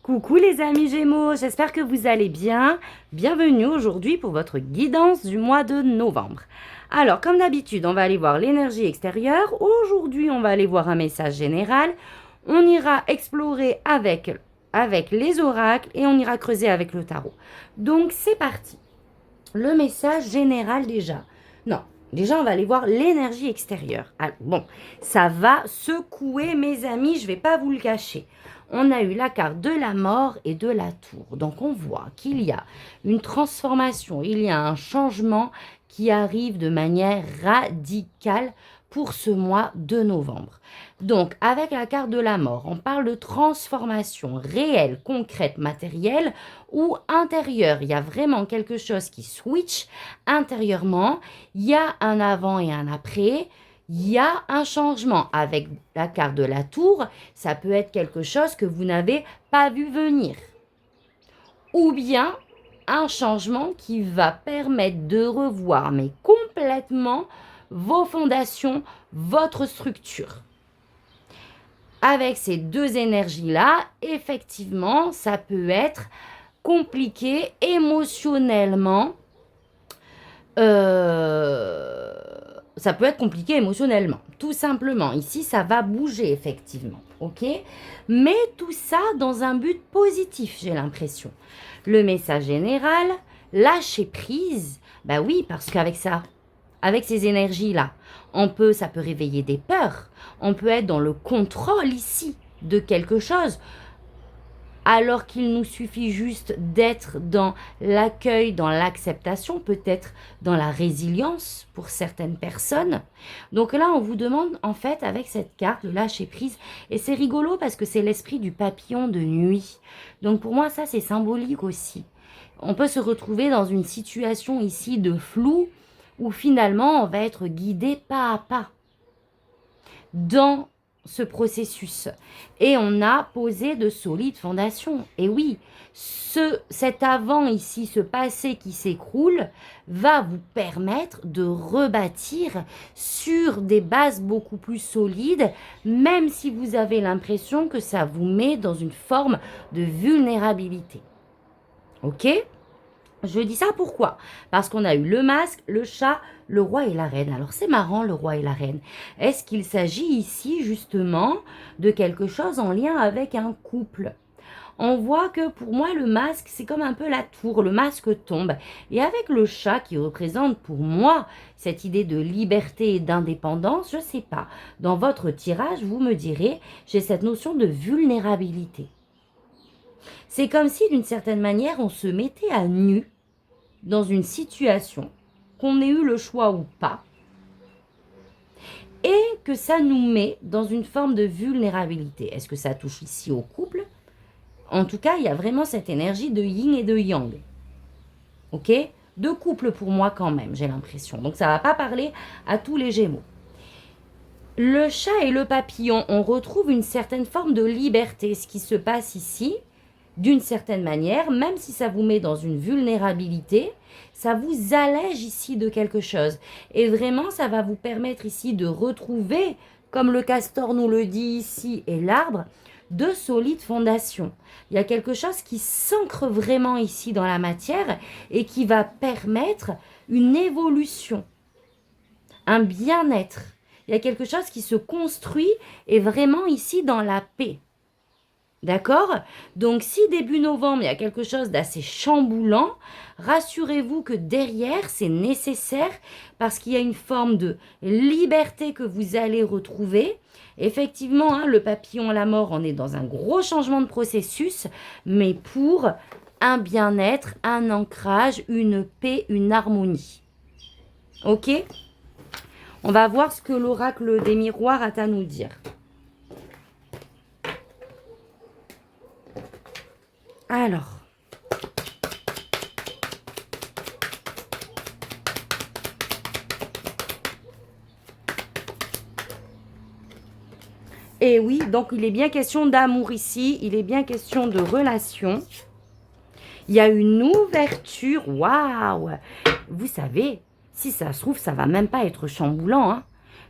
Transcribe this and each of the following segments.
Coucou les amis Gémeaux, j'espère que vous allez bien. Bienvenue aujourd'hui pour votre guidance du mois de novembre. Alors, comme d'habitude, on va aller voir l'énergie extérieure. Aujourd'hui, on va aller voir un message général. On ira explorer avec les oracles et on ira creuser avec le tarot. Donc, c'est parti. Le message général déjà. Non, déjà, on va aller voir l'énergie extérieure. Alors, bon, ça va secouer mes amis, je ne vais pas vous le cacher. On a eu la carte de la mort et de la tour. Donc, on voit qu'il y a une transformation, il y a un changement qui arrive de manière radicale pour ce mois de novembre. Donc, avec la carte de la mort, on parle de transformation réelle, concrète, matérielle ou intérieure. Il y a vraiment quelque chose qui switch intérieurement. Il y a un avant et un après. Il y a un changement avec la carte de la tour. Ça peut être quelque chose que vous n'avez pas vu venir. Ou bien un changement qui va permettre de revoir, mais complètement, vos fondations, votre structure. Avec ces deux énergies-là, effectivement, ça peut être compliqué émotionnellement. Ça peut être compliqué émotionnellement, tout simplement. Ici, ça va bouger, effectivement, ok? Mais tout ça dans un but positif, j'ai l'impression. Le message général, lâcher prise, bah oui, parce qu'avec ça, avec ces énergies-là, ça peut réveiller des peurs. On peut être dans le contrôle ici de quelque chose, alors qu'il nous suffit juste d'être dans l'accueil, dans l'acceptation, peut-être dans la résilience pour certaines personnes. Donc là, on vous demande en fait avec cette carte le lâcher prise. Et c'est rigolo parce que c'est l'esprit du papillon de nuit. Donc pour moi, ça c'est symbolique aussi. On peut se retrouver dans une situation ici de flou où finalement on va être guidé pas à pas dans ce processus. Et on a posé de solides fondations. Et oui, cet avant ici, ce passé qui s'écroule, va vous permettre de rebâtir sur des bases beaucoup plus solides, même si vous avez l'impression que ça vous met dans une forme de vulnérabilité. Ok ? Je dis ça pourquoi? Parce qu'on a eu le masque, le chat, le roi et la reine. Alors c'est marrant, le roi et la reine. Est-ce qu'il s'agit ici justement de quelque chose en lien avec un couple? On voit que pour moi le masque c'est comme un peu la tour, le masque tombe. Et avec le chat qui représente pour moi cette idée de liberté et d'indépendance, je ne sais pas. Dans votre tirage, vous me direz, j'ai cette notion de vulnérabilité. C'est comme si d'une certaine manière on se mettait à nu dans une situation, qu'on ait eu le choix ou pas, et que ça nous met dans une forme de vulnérabilité. Est-ce que ça touche ici au couple? En tout cas, il y a vraiment cette énergie de yin et de yang. Ok? De couple pour moi quand même, j'ai l'impression. Donc ça ne va pas parler à tous les Gémeaux. Le chat et le papillon, on retrouve une certaine forme de liberté. Ce qui se passe ici, d'une certaine manière, même si ça vous met dans une vulnérabilité, ça vous allège ici de quelque chose. Et vraiment, ça va vous permettre ici de retrouver, comme le castor nous le dit ici et l'arbre, de solides fondations. Il y a quelque chose qui s'ancre vraiment ici dans la matière et qui va permettre une évolution, un bien-être. Il y a quelque chose qui se construit et vraiment ici dans la paix. D'accord? Donc, si début novembre, il y a quelque chose d'assez chamboulant, rassurez-vous que derrière, c'est nécessaire parce qu'il y a une forme de liberté que vous allez retrouver. Effectivement, hein, le papillon à la mort, on est dans un gros changement de processus, mais pour un bien-être, un ancrage, une paix, une harmonie. Ok? On va voir ce que l'oracle des miroirs a à nous dire. Alors, et oui, donc il est bien question d'amour ici, il est bien question de relation. Il y a une ouverture, waouh! Vous savez, si ça se trouve, ça va même pas être chamboulant, hein,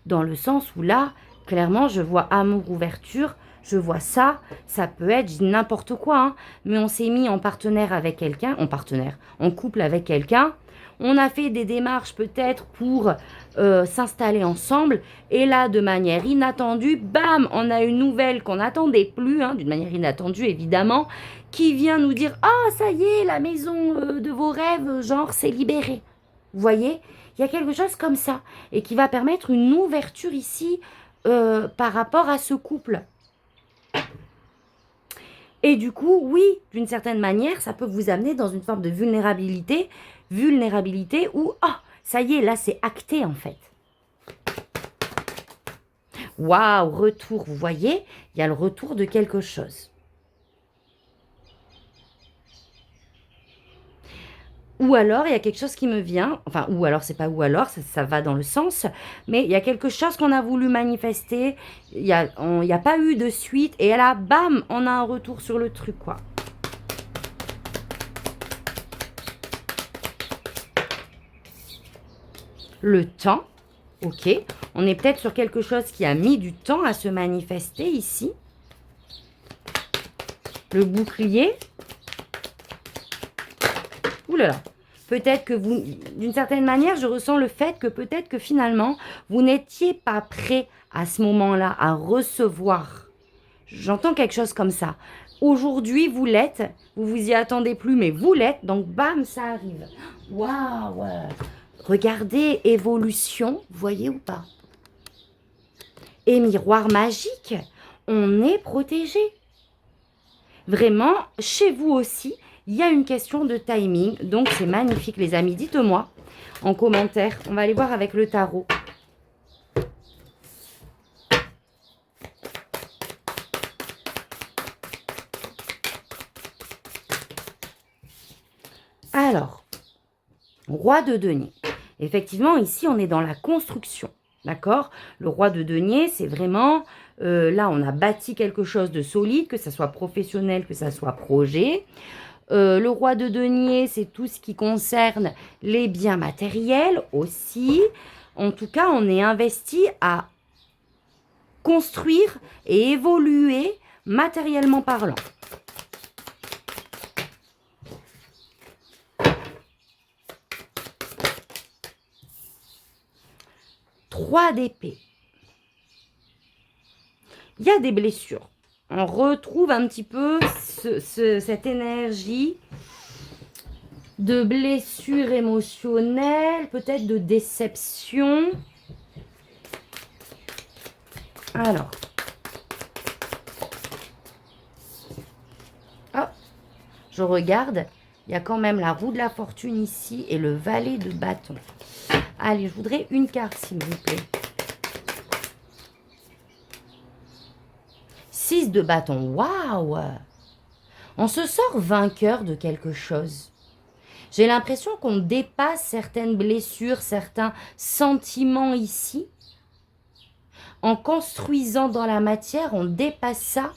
dans le sens où là, clairement, je vois amour, ouverture, Je vois ça, ça peut être n'importe quoi, hein, mais on s'est mis en partenaire avec quelqu'un, en couple avec quelqu'un. On a fait des démarches peut-être pour s'installer ensemble. Et là, de manière inattendue, bam, on a une nouvelle qu'on n'attendait plus, hein, d'une manière inattendue évidemment, qui vient nous dire « Ah, ça y est, la maison de vos rêves, genre, c'est libéré. » Vous voyez, il y a quelque chose comme ça et qui va permettre une ouverture ici par rapport à ce couple. Et du coup, oui, d'une certaine manière, ça peut vous amener dans une forme de vulnérabilité où, oh, ça y est, là, c'est acté en fait. Waouh, retour, vous voyez, il y a le retour de quelque chose. Ou alors, il y a quelque chose qui me vient, enfin, ou alors, c'est pas ou alors, ça va dans le sens, mais il y a quelque chose qu'on a voulu manifester, il n'y a pas eu de suite, et là, bam, on a un retour sur le truc, quoi. Le temps, ok, on est peut-être sur quelque chose qui a mis du temps à se manifester ici. Le bouclier. Ouh là là. Peut-être que vous, d'une certaine manière, je ressens le fait que peut-être que finalement, vous n'étiez pas prêt à ce moment-là à recevoir. J'entends quelque chose comme ça. Aujourd'hui, vous l'êtes, vous vous y attendez plus, mais vous l'êtes, donc bam, ça arrive. Waouh! Regardez, évolution, vous voyez ou pas? Et miroir magique, on est protégé. Vraiment, chez vous aussi, il y a une question de timing, donc c'est magnifique les amis. Dites-moi en commentaire, on va aller voir avec le tarot. Alors, roi de denier. Effectivement, ici, on est dans la construction, d'accord? Le roi de denier, c'est vraiment, là, on a bâti quelque chose de solide, que ce soit professionnel, que ce soit projet. Le roi de denier, c'est tout ce qui concerne les biens matériels aussi. En tout cas, on est investi à construire et évoluer matériellement parlant. Trois d'épée. Il y a des blessures. On retrouve un petit peu cette énergie de blessure émotionnelle, peut-être de déception. Alors. Hop. Je regarde. Il y a quand même la roue de la fortune ici et le valet de bâton. Allez, je voudrais une carte, s'il vous plaît. 6 de bâton. Waouh! On se sort vainqueur de quelque chose. J'ai l'impression qu'on dépasse certaines blessures, certains sentiments ici. En construisant dans la matière, on dépasse ça.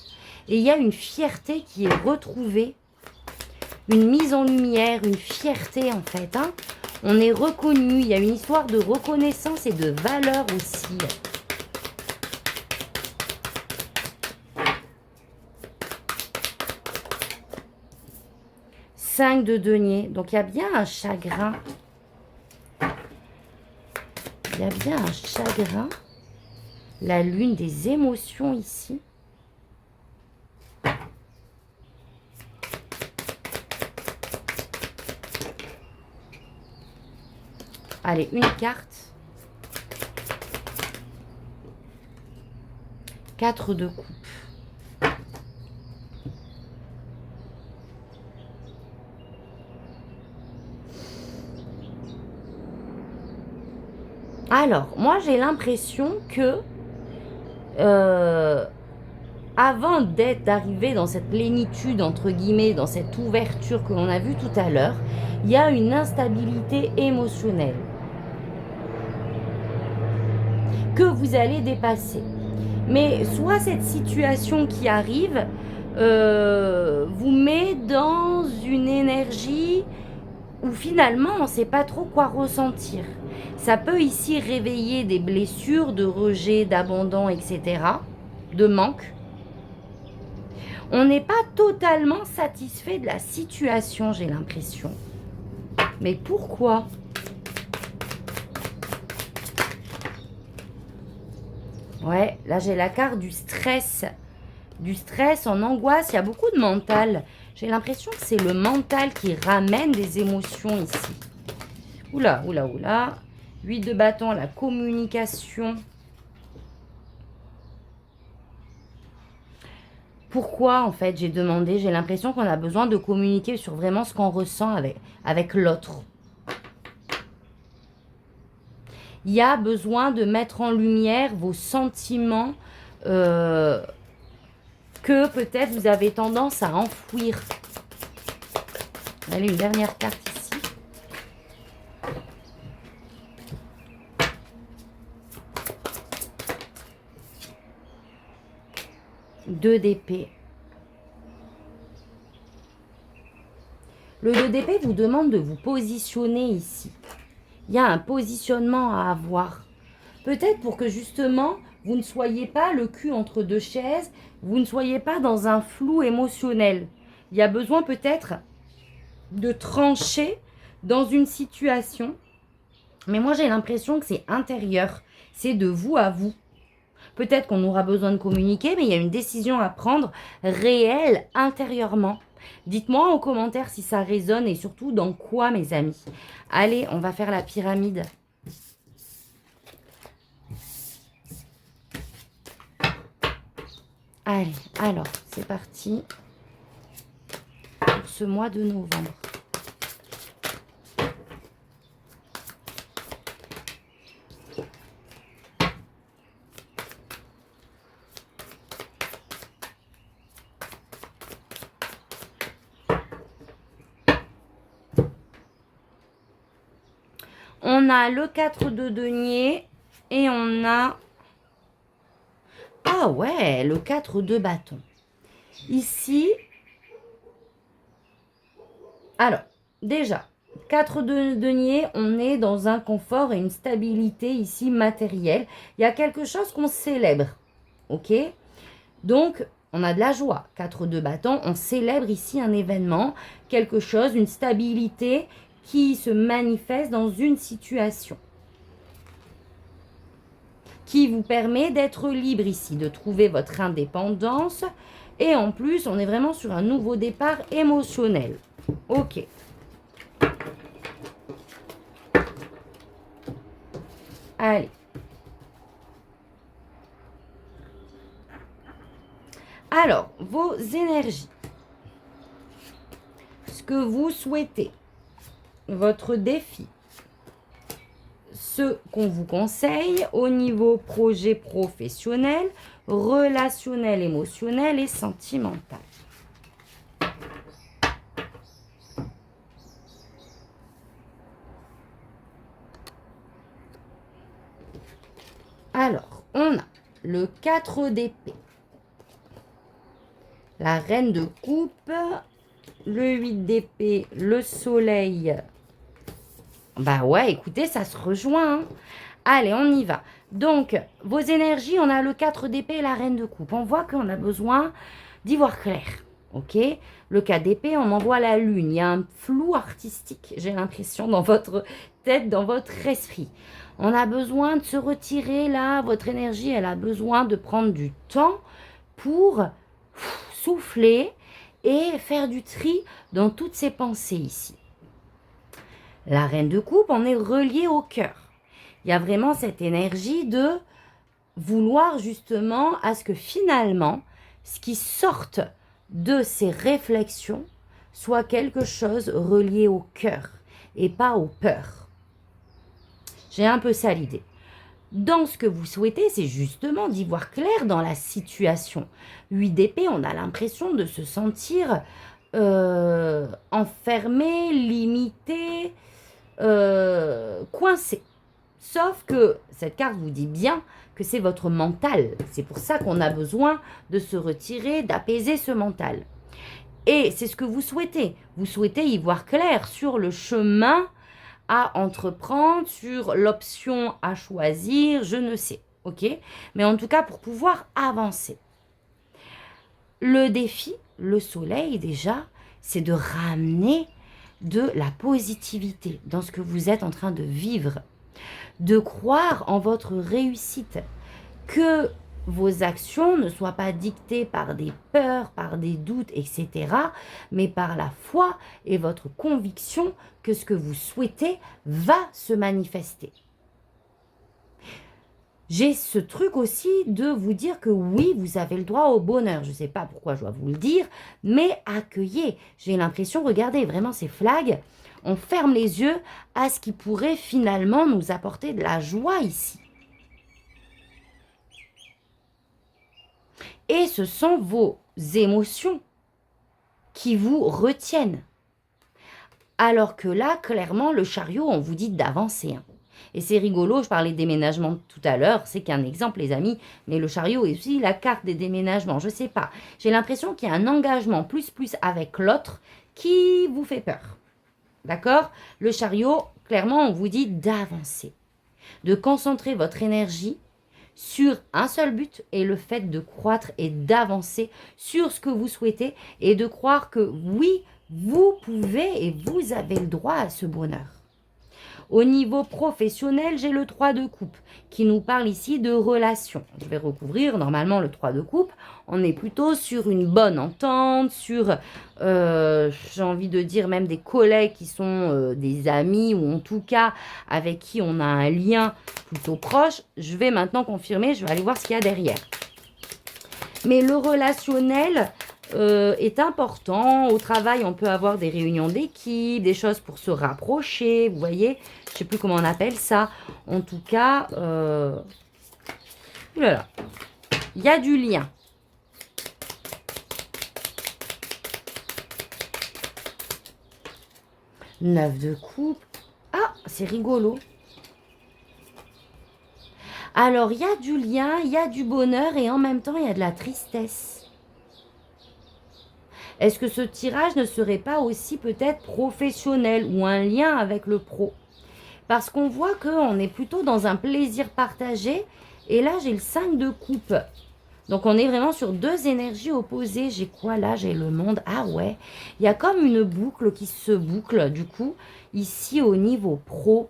Et il y a une fierté qui est retrouvée. Une mise en lumière, une fierté en fait. Hein. On est reconnu. Il y a une histoire de reconnaissance et de valeur aussi. Cinq de denier. Donc, il y a bien un chagrin. Il y a bien un chagrin. La lune des émotions ici. Allez, une carte. 4 de coupe. Alors, moi, j'ai l'impression que avant d'arriver dans cette plénitude, entre guillemets, dans cette ouverture que l'on a vue tout à l'heure, il y a une instabilité émotionnelle que vous allez dépasser. Mais soit cette situation qui arrive vous met dans une énergie où finalement on ne sait pas trop quoi ressentir. Ça peut ici réveiller des blessures de rejet, d'abandon, etc., de manque. On n'est pas totalement satisfait de la situation, j'ai l'impression. Mais pourquoi? Ouais, là j'ai la carte du stress. Du stress en angoisse, il y a beaucoup de mental. J'ai l'impression que c'est le mental qui ramène des émotions ici. Oula, oula, oula. 8 de bâton, la communication. Pourquoi, en fait, j'ai demandé, j'ai l'impression qu'on a besoin de communiquer sur vraiment ce qu'on ressent avec l'autre. Il y a besoin de mettre en lumière vos sentiments que peut-être vous avez tendance à enfouir. Allez, une dernière carte ici. Deux d'épée. Le 2 d'épée vous demande de vous positionner ici. Il y a un positionnement à avoir. Peut-être pour que justement, vous ne soyez pas le cul entre deux chaises, vous ne soyez pas dans un flou émotionnel. Il y a besoin peut-être de trancher dans une situation. Mais moi, j'ai l'impression que c'est intérieur. C'est de vous à vous. Peut-être qu'on aura besoin de communiquer, mais il y a une décision à prendre réelle intérieurement. Dites-moi en commentaire si ça résonne et surtout dans quoi, mes amis. Allez, on va faire la pyramide. Allez, alors, c'est parti pour ce mois de novembre. On a le 4 de denier et on a... Ah ouais, le 4 de bâton. Ici, alors, déjà, 4 de denier, on est dans un confort et une stabilité ici matérielle. Il y a quelque chose qu'on célèbre, ok? Donc, on a de la joie. 4 de bâton, on célèbre ici un événement, quelque chose, une stabilité qui se manifeste dans une situation. Qui vous permet d'être libre ici, de trouver votre indépendance. Et en plus, on est vraiment sur un nouveau départ émotionnel. Ok. Allez. Alors, vos énergies. Ce que vous souhaitez. Votre défi. Ce qu'on vous conseille au niveau projet professionnel, relationnel, émotionnel et sentimental. Alors, on a le 4 d'épée, la reine de coupe, le 8 d'épée, le soleil. Bah ouais, écoutez, ça se rejoint. Hein. Allez, on y va. Donc, vos énergies, on a le 4 d'épée et la reine de coupe. On voit qu'on a besoin d'y voir clair. Ok? Le 4 d'épée, on envoie la lune. Il y a un flou artistique, j'ai l'impression, dans votre tête, dans votre esprit. On a besoin de se retirer là. Votre énergie, elle a besoin de prendre du temps pour souffler et faire du tri dans toutes ces pensées ici. La reine de coupe, on est relié au cœur. Il y a vraiment cette énergie de vouloir justement à ce que finalement, ce qui sorte de ces réflexions soit quelque chose relié au cœur et pas aux peurs. J'ai un peu ça l'idée. Dans ce que vous souhaitez, c'est justement d'y voir clair dans la situation. 8 d'épée, on a l'impression de se sentir enfermé, limité, coincé. Sauf que cette carte vous dit bien que c'est votre mental. C'est pour ça qu'on a besoin de se retirer, d'apaiser ce mental. Et c'est ce que vous souhaitez. Vous souhaitez y voir clair sur le chemin à entreprendre, sur l'option à choisir, je ne sais. Ok? Mais en tout cas, pour pouvoir avancer. Le défi, le soleil déjà, c'est de ramener de la positivité dans ce que vous êtes en train de vivre, de croire en votre réussite, que vos actions ne soient pas dictées par des peurs, par des doutes, etc., mais par la foi et votre conviction que ce que vous souhaitez va se manifester. J'ai ce truc aussi de vous dire que oui, vous avez le droit au bonheur. Je ne sais pas pourquoi je dois vous le dire, mais accueillez. J'ai l'impression, regardez, vraiment ces flags, on ferme les yeux à ce qui pourrait finalement nous apporter de la joie ici. Et ce sont vos émotions qui vous retiennent. Alors que là, clairement, le chariot, on vous dit d'avancer. Hein. Et c'est rigolo, je parlais de déménagement tout à l'heure, c'est qu'un exemple, les amis, mais le chariot est aussi la carte des déménagements, je ne sais pas. J'ai l'impression qu'il y a un engagement plus avec l'autre qui vous fait peur. D'accord? Le chariot, clairement, on vous dit d'avancer, de concentrer votre énergie sur un seul but et le fait de croître et d'avancer sur ce que vous souhaitez et de croire que oui, vous pouvez et vous avez le droit à ce bonheur. Au niveau professionnel, j'ai le 3 de coupe qui nous parle ici de relations. Je vais recouvrir normalement le 3 de coupe. On est plutôt sur une bonne entente, sur, j'ai envie de dire même des collègues qui sont des amis ou en tout cas avec qui on a un lien plutôt proche. Je vais maintenant confirmer, je vais aller voir ce qu'il y a derrière. Mais le relationnel est important. Au travail, on peut avoir des réunions d'équipe, des choses pour se rapprocher, vous voyez. Je ne sais plus comment on appelle ça. En tout cas, voilà. Il y a du lien. Neuf de coupe. Ah, c'est rigolo. Alors, il y a du lien, il y a du bonheur et en même temps, il y a de la tristesse. Est-ce que ce tirage ne serait pas aussi peut-être professionnel ou un lien avec le pro? Parce qu'on voit qu'on est plutôt dans un plaisir partagé. Et là, j'ai le 5 de coupe. Donc, on est vraiment sur deux énergies opposées. J'ai quoi là? J'ai le monde. Ah ouais. Il y a comme une boucle qui se boucle, du coup, ici au niveau pro.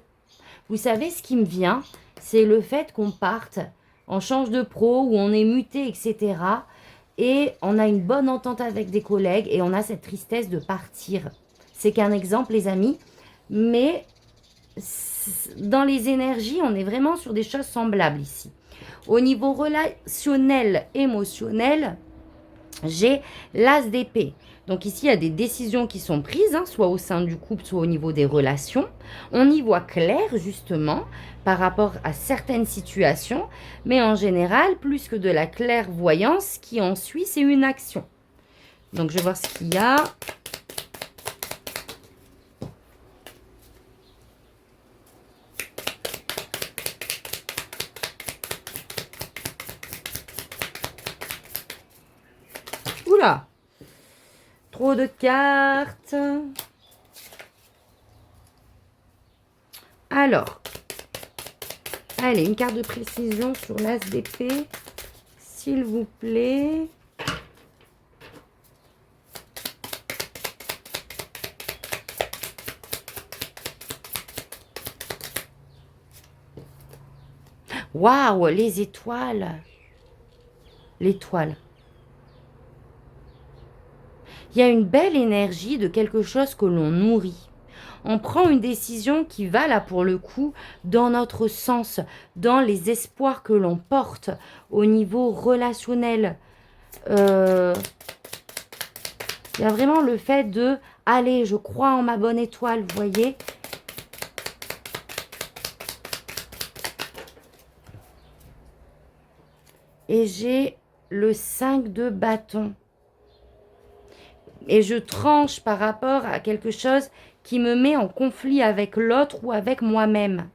Vous savez, ce qui me vient, c'est le fait qu'on parte, on change de pro ou on est muté, etc. Et on a une bonne entente avec des collègues et on a cette tristesse de partir. C'est qu'un exemple, les amis. Mais dans les énergies, on est vraiment sur des choses semblables ici. Au niveau relationnel, émotionnel, j'ai l'as d'épée. Donc ici, il y a des décisions qui sont prises, hein, soit au sein du couple, soit au niveau des relations. On y voit clair, justement, par rapport à certaines situations. Mais en général, plus que de la clairvoyance, qui en suit, c'est une action. Donc, je vais voir ce qu'il y a. Oula! Trop de cartes. Alors, allez, une carte de précision sur l'as d'épée, s'il vous plaît. Waouh, les étoiles. L'étoile. Il y a une belle énergie de quelque chose que l'on nourrit. On prend une décision qui va, là, pour le coup, dans notre sens, dans les espoirs que l'on porte au niveau relationnel. Il y a vraiment le fait de « Allez, je crois en ma bonne étoile », vous voyez. Et j'ai le 5 de bâton. Et je tranche par rapport à quelque chose qui me met en conflit avec l'autre ou avec moi-même.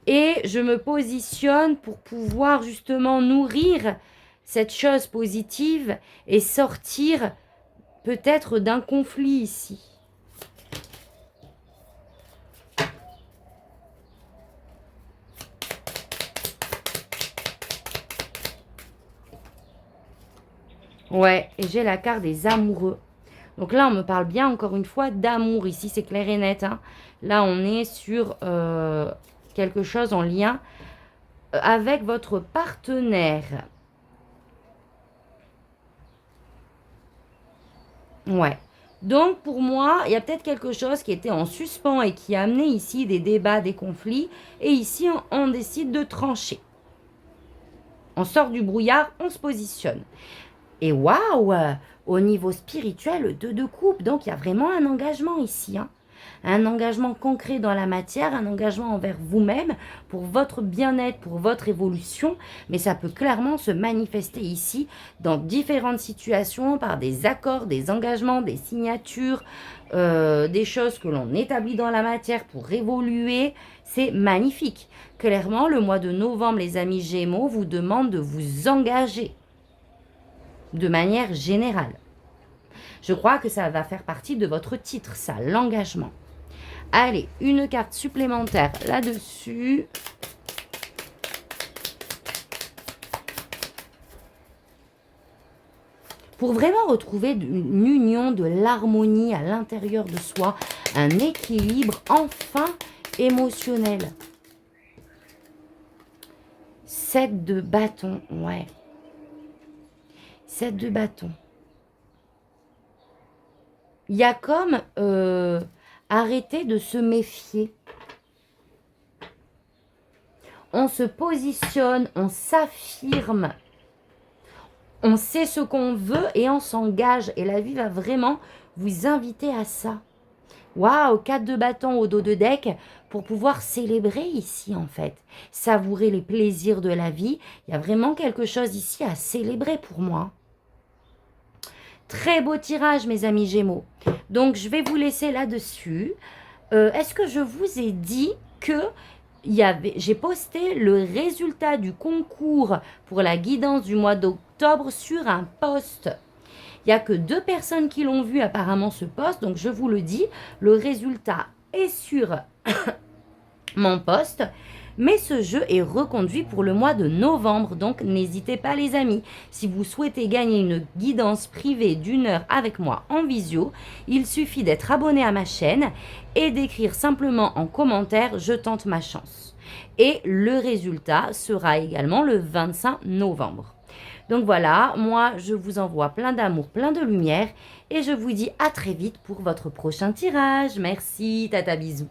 Et je me positionne pour pouvoir justement nourrir cette chose positive et sortir peut-être d'un conflit ici. Ouais, et j'ai la carte des amoureux. Donc là, on me parle bien, encore une fois, d'amour. Ici, c'est clair et net, hein. Là, on est sur quelque chose en lien avec votre partenaire. Ouais. Donc, pour moi, il y a peut-être quelque chose qui était en suspens et qui a amené ici des débats, des conflits. Et ici, on décide de trancher. On sort du brouillard, on se positionne. Et waouh, au niveau spirituel, de coupe. Donc, il y a vraiment un engagement ici, hein. Un engagement concret dans la matière, un engagement envers vous-même, pour votre bien-être, pour votre évolution. Mais ça peut clairement se manifester ici dans différentes situations, par des accords, des engagements, des signatures, des choses que l'on établit dans la matière pour évoluer. C'est magnifique. Clairement, le mois de novembre, les amis Gémeaux vous demande de vous engager de manière générale. Je crois que ça va faire partie de votre titre, ça, l'engagement. Allez, une carte supplémentaire là-dessus. Pour vraiment retrouver une union, de l'harmonie à l'intérieur de soi, un équilibre enfin émotionnel. 7 de bâton, ouais. 7 de bâton. Il y a comme arrêter de se méfier. On se positionne, on s'affirme, on sait ce qu'on veut et on s'engage. Et la vie va vraiment vous inviter à ça. Waouh, 4 de bâton au dos de deck pour pouvoir célébrer ici en fait. Savourer les plaisirs de la vie. Il y a vraiment quelque chose ici à célébrer pour moi. Très beau tirage, mes amis Gémeaux. Donc, je vais vous laisser là-dessus. Est-ce que je vous ai dit que j'ai posté le résultat du concours pour la guidance du mois d'octobre sur un post? Il n'y a que 2 personnes qui l'ont vu apparemment ce post. Donc, je vous le dis, le résultat est sur mon post. Mais ce jeu est reconduit pour le mois de novembre, donc n'hésitez pas les amis. Si vous souhaitez gagner une guidance privée d'1 heure avec moi en visio, il suffit d'être abonné à ma chaîne et d'écrire simplement en commentaire « Je tente ma chance ». Et le résultat sera également le 25 novembre. Donc voilà, moi je vous envoie plein d'amour, plein de lumière et je vous dis à très vite pour votre prochain tirage. Merci, tata bisous.